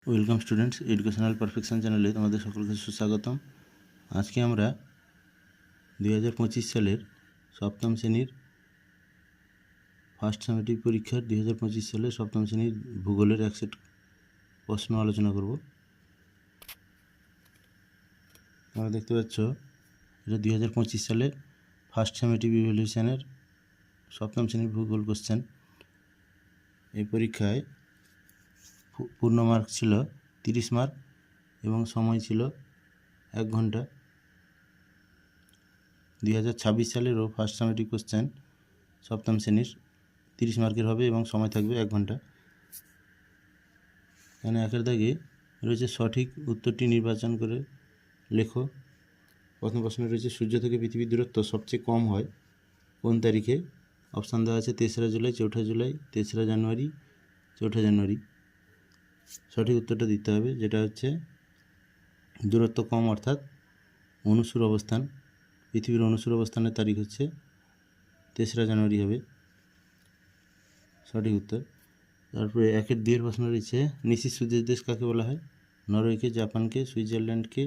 Welcome students, educational perfection চ্যানেলে তোমাদের সকলকে সুস্বাগতম। আজকে আমরা 2025 সালের সপ্তম শ্রেণীর ফার্স্ট সামেটিভ পরীক্ষার 2025 সালের সপ্তম শ্রেণীর ভূগোলের এক সেট প্রশ্ন আলোচনা করব। তোমরা দেখতে পাচ্ছ এটা 2025 সালের ফার্স্ট সামেটিভ ইভ্যালুয়েশনের সপ্তম শ্রেণীর ভূগোল কোশ্চেন। এই পরীক্ষায় পূর্ণ মার্ক ছিল 30 মার্ক এবং সময় ছিল 1 ঘন্টা। 2026 সালেরও ফার্স্ট সামেটিভ কোশ্চেন সপ্তম শ্রেণীর 30 মার্কের হবে এবং সময় থাকবে 1 ঘন্টা। এখানে একের দাগে রয়েছে সঠিক উত্তরটি নির্বাচন করে লেখো। প্রথম প্রশ্নে রয়েছে সূর্য থেকে পৃথিবীর দূরত্ব সবচেয়ে কম হয় কোন তারিখে? অপশান দেওয়া আছে 3রা জুলাই, 4ঠা জুলাই, 3রা জানুয়ারি, 4ঠা জানুয়ারি। সঠিক উত্তরটা দিতে হবে, যেটা হচ্ছে দূরত্ব কম অর্থাৎ অনুসুর অবস্থান। পৃথিবীর অনুসুর অবস্থানের তারিখ হচ্ছে 3রা জানুয়ারি হবে সঠিক উত্তর। তারপরে 1-2 প্রশ্ন রয়েছে নিশি সূর্যের দেশ কাকে বলা হয়? নরওয়েকে, জাপানকে, সুইজারল্যান্ডকে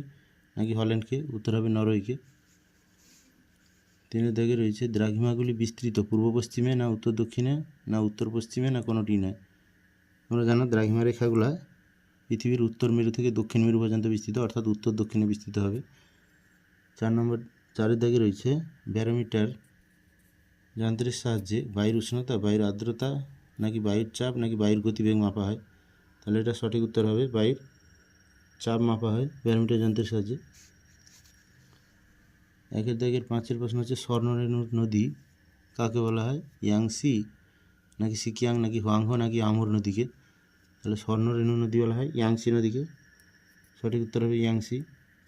নাকি হল্যান্ডকে? উত্তর হবে নরওয়েকে। 3 দাগে রয়েছে দ্রাঘিমাগুলি বিস্তৃত পূর্ব পশ্চিমে না উত্তর দক্ষিণে না উত্তর পশ্চিমে না কোনোটি নয়। তোমরা জানো দ্রাঘিমা রেখাগুলা পৃথিবীর উত্তর মেরু থেকে দক্ষিণ মেরু পর্যন্ত বিস্তৃত, অর্থাৎ উত্তর দক্ষিণে বিস্তৃত হবে। 4 দাগে রয়েছে ব্যারোমিটার যন্ত্রের সাহায্যে বায়ুর উষ্ণতা, বায়ুর আর্দ্রতা নাকি বায়ুর চাপ নাকি বায়ুর গতিবেগ মাপা হয়? তাহলে এটা সঠিক উত্তর হবে বায়ুর চাপ মাপা হয় ব্যারোমিটার যন্ত্রের সাহায্যে। 1 দাগের 5 প্রশ্ন হচ্ছে স্বর্ণরেণু নদী কাকে বলা হয়? ইয়াংসি নাকি সিকিয়াং নাকি হোয়াংহো নাকি আমুর নদীকে? তাহলে স্বর্ণরেণু নদী বলা হয় ইয়াংসি নদীকে। সঠিক উত্তর হবে ইয়াংসি।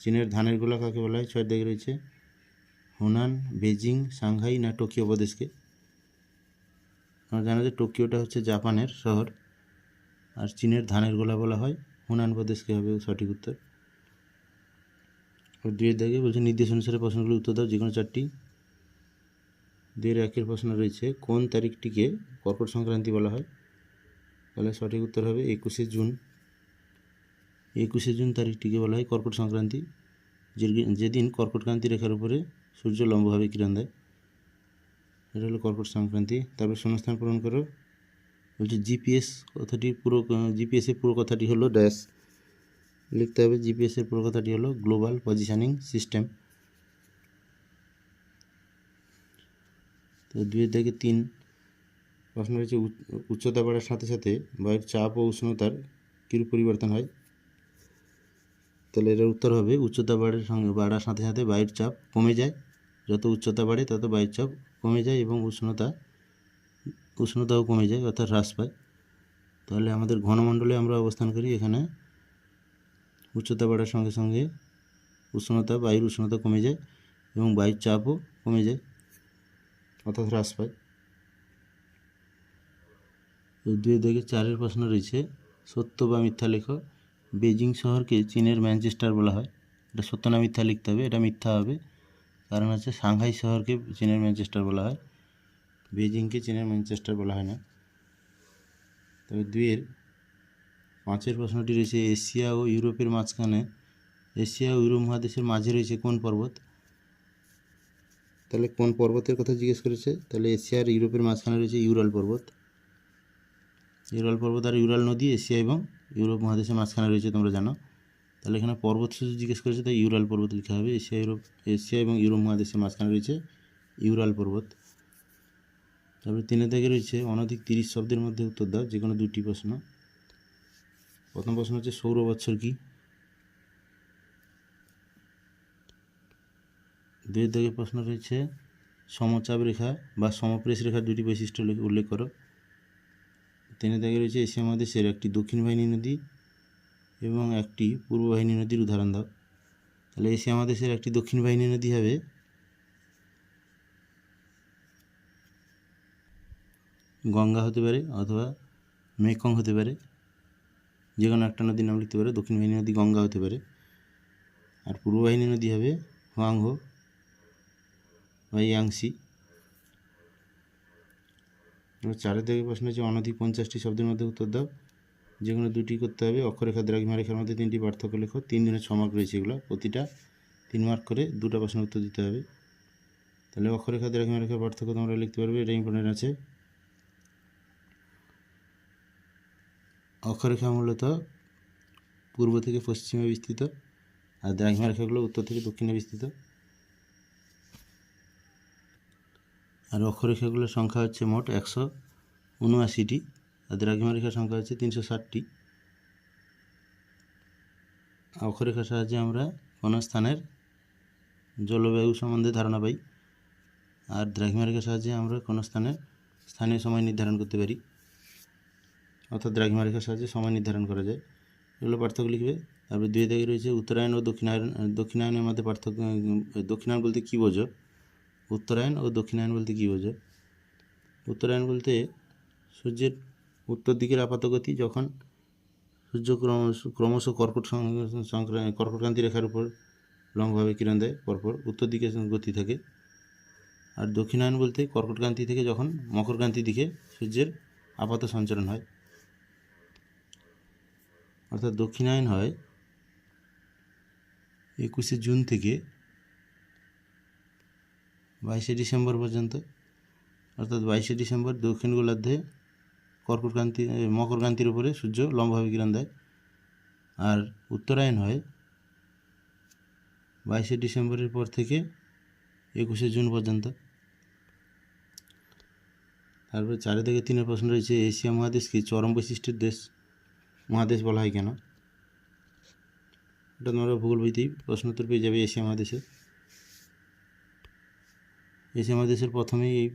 চীনের ধানের গোলা কাকে বলা হয়? 6 দাগে রয়েছে হুনান, বেজিং, সাংহাই না টোকিও প্রদেশকে? আমরা জানা যে টোকিওটা হচ্ছে জাপানের শহর, আর চীনের ধানের গোলা বলা হয় হুনান প্রদেশকে হবে সঠিক উত্তর। 2 দাগে বলছে নির্দেশ অনুসারে প্রশ্নগুলো উত্তর দাও, যে কোনো 4টি। 2-1 প্রশ্ন রয়েছে কোন তারিখটিকে কর্কট সংক্রান্তি বলা হয়? তাহলে সঠিক উত্তর হবে 21শে জুন। 21শে জুন তারিখটিকে বলা হয় কর্কট সংক্রান্তি, যেদিন কর্কটক্রান্তি রেখার উপরে সূর্য লম্বভাবে কিরণ দেয়। এটা হলো কর্কট সংক্রান্তি। তারপর শূন্যস্থান পূরণ করো। বলছে জিপিএসের পুরো কথাটি হলো ড্যাশ। লিখতে হবে জিপিএসের পুরো কথাটি হলো গ্লোবাল পজিশনিং সিস্টেম। তো 2-3 প্রশ্ন রয়েছে উচ্চতা বাড়ার সাথে সাথে বায়ুর চাপ ও উষ্ণতার কীরূপ পরিবর্তন হয়? তাহলে এর উত্তর হবে উচ্চতা বাড়ার সাথে সাথে বায়ুর চাপ কমে যায়। যত উচ্চতা বাড়ে তত বায়ুর চাপ কমে যায় এবং উষ্ণতাও কমে যায় অর্থাৎ হ্রাস পায়। তাহলে আমাদের ঘনমণ্ডলে আমরা অবস্থান করি, এখানে উচ্চতা বাড়ার সঙ্গে সঙ্গে বায়ুর উষ্ণতা কমে যায় এবং বায়ুর চাপও কমে যায় অর্থাৎ হ্রাস পায়। তো 2-4 প্রশ্ন রয়েছে সত্য বা মিথ্যা লেখো। বেজিং শহরকে চীনের ম্যানচেস্টার বলা হয়, এটা সত্য না মিথ্যা লিখতে হবে। এটা মিথ্যা হবে, কারণ হচ্ছে সাংহাই শহরকে চীনের ম্যানচেস্টার বলা হয়, বেজিংকে চীনের ম্যানচেস্টার বলা হয় না। তবে 2-5 প্রশ্নটি রয়েছে এশিয়া ও ইউরোপের মাঝখানে, এশিয়া ও ইউরোপ মহাদেশের মাঝে রয়েছে কোন পর্বত? তাহলে কোন পর্বতের কথা জিজ্ঞেস করেছে? তাহলে এশিয়া আর ইউরোপের মাঝখানে রয়েছে ইউরাল পর্বত। ইউরাল পর্বত আর ইউরাল নদী এশিয়া এবং ইউরোপ মহাদেশের মাঝখানে রয়েছে, তোমরা জানো। তাহলে এখানে পর্বত শুধু জিজ্ঞেস করেছে, তাই ইউরাল পর্বত লিখা হবে। এশিয়া এবং ইউরোপ মহাদেশের মাঝখানে রয়েছে ইউরাল পর্বত। তারপরে 3 দাগে রয়েছে অনধিক 30 শব্দের মধ্যে উত্তর দাও, যে কোনো 2টি প্রশ্ন। প্রথম প্রশ্ন হচ্ছে সৌর বৎসর কি? 2 দাগে প্রশ্ন রয়েছে সমচাপ রেখা বা সমপ্রেশ রেখার 2টি বৈশিষ্ট্য উল্লেখ করো। 3 দাগে রয়েছে এশিয়া মহাদেশের একটি দক্ষিণ বাহিনী নদী এবং একটি পূর্ব বাহিনী নদীর উদাহরণ দাও। তাহলে এশিয়া মহাদেশের একটি দক্ষিণ বাহিনী নদী হবে গঙ্গা হতে পারে অথবা মেকং হতে পারে, যে কোনো একটা নদীর নাম লিখতে পারে। দক্ষিণ বাহিনী নদী গঙ্গা হতে পারে, আর পূর্ব বাহিনী নদী হবে হোয়াংহো বা ইয়াংসি। 4 দাগে প্রশ্ন হচ্ছে অনধিক 50টি শব্দের মধ্যে উত্তর দাও। যে কোনো দুটি করতে হবে। অক্ষরেখা দ্রাঘিমারেখার মধ্যে 3টি পার্থক্য লেখো। 3 দিনের 6 মার্ক রয়েছে এগুলো, প্রতিটা 3 মার্ক করে 2টা প্রশ্নের উত্তর দিতে হবে। তাহলে অক্ষরেখা দ্রাঘিমারেখার পার্থক্য তোমরা লিখতে পারবে, এটা ইম্পর্টেন্ট আছে। অক্ষরেখা মূলত পূর্ব থেকে পশ্চিমে বিস্তৃত, আর দ্রাঘিমারেখাগুলো উত্তর থেকে দক্ষিণে বিস্তৃত। আর অক্ষরেখাগুলোর সংখ্যা হচ্ছে মোট 179টি, আর দ্রাঘিমারেখার সংখ্যা হচ্ছে 360টি। অক্ষরেখার সাহায্যে আমরা কোনো স্থানের জলবায়ু সম্বন্ধে ধারণা পাই, আর দ্রাঘিমারেখার সাহায্যে আমরা কোনো স্থানের স্থানীয় সময় নির্ধারণ করতে পারি, অর্থাৎ দ্রাঘিমারেখার সাহায্যে সময় নির্ধারণ করা যায়। এগুলো পার্থক্য লিখবে। তারপরে 2 দাগে রয়েছে উত্তরায়ণ ও দক্ষিণায়ন। দক্ষিণায়নের মধ্যে পার্থক্য, দক্ষিণায়ন বলতে কী বোঝো, উত্তরায়ণ ও দক্ষিণায়ন বলতে কী বোঝো। উত্তরায়ণ বলতে সূর্যের উত্তর দিকের আপাতগতি, যখন সূর্য ক্রমশ কর্কটক্রান্তি রেখার উপর লম্বভাবে কিরণ দেয়, পরপর উত্তর দিকে গতি থাকে। আর দক্ষিণায়ন বলতে কর্কটক্রান্তি থেকে যখন মকরক্রান্তির দিকে সূর্যের আপাত সঞ্চারণ হয়, অর্থাৎ দক্ষিণায়ন হয় 21শে জুন থেকে 22শে ডিসেম্বর পর্যন্ত, অর্থাৎ 22শে ডিসেম্বর দক্ষিণ গোলার্ধে মকরক্রান্তির উপরে সূর্য লম্বভাবে কিরণ দেয়। আর উত্তরায়ণ হয় 22শে ডিসেম্বরের পর থেকে 21শে জুন পর্যন্ত। তারপরে 4 থেকে 3 প্রশ্ন রয়েছে, এশিয়া মহাদেশকে চরম বৈশিষ্ট্যের মহাদেশ বলা হয় কেন। এটা তোমরা ভূগোল বইতেই প্রশ্ন উত্তর পেয়ে যাবে। এশিয়া মহাদেশের প্রথমেই এই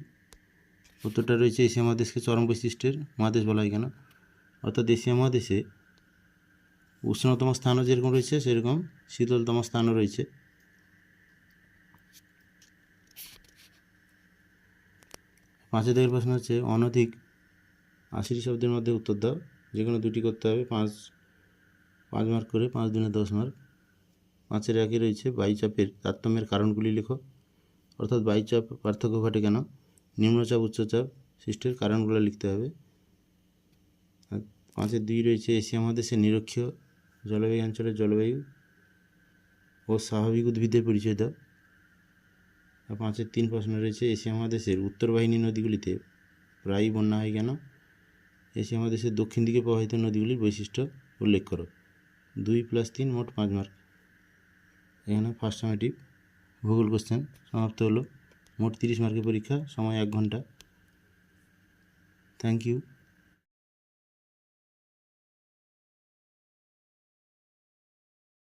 উত্তরটা রয়েছে, এশিয়া মহাদেশকে চরম বৈশিষ্ট্যের মহাদেশ বলা হয় কেন। অর্থাৎ এশিয়া মহাদেশে উষ্ণতম স্থানও যেরকম রয়েছে, সেরকম শীতলতম স্থানও রয়েছে। পাঁচের দাগের প্রশ্ন হচ্ছে, অনধিক 80টি শব্দের মধ্যে উত্তর দাও। যে কোনো দুটি করতে হবে, 5 মার্ক করে, 5 দুনে 10 মার্ক। 5-এর 1-এ রয়েছে, বায়ুচাপের তারতম্যের কারণগুলি লেখো। অর্থাৎ বায়ুচাপ পার্থক্য ঘটে কেন, নিম্নচাপ উচ্চচাপ সৃষ্টির কারণগুলো লিখতে হবে। আর 5-এর 2 রয়েছে, এশিয়া মহাদেশের নিরক্ষীয় জলবায়ু অঞ্চলের জলবায়ু ও স্বাভাবিক উদ্ভিদের পরিচয় দাও। আর 5-এর 3 প্রশ্ন রয়েছে, এশিয়া মহাদেশের উত্তর বাহিনী নদীগুলিতে প্রায়ই বন্যা হয় কেন। এশিয়া মহাদেশের দক্ষিণ দিকে প্রবাহিত নদীগুলির বৈশিষ্ট্য উল্লেখ করো। 2 + 3 মোট 5 মার্ক। এখানে ফার্স্ট সামেটিভ ভূগোল কোশ্চেন সমাপ্ত হলো। মোট 30 মার্কের পরীক্ষা, সময় 1 ঘন্টা। Thank you.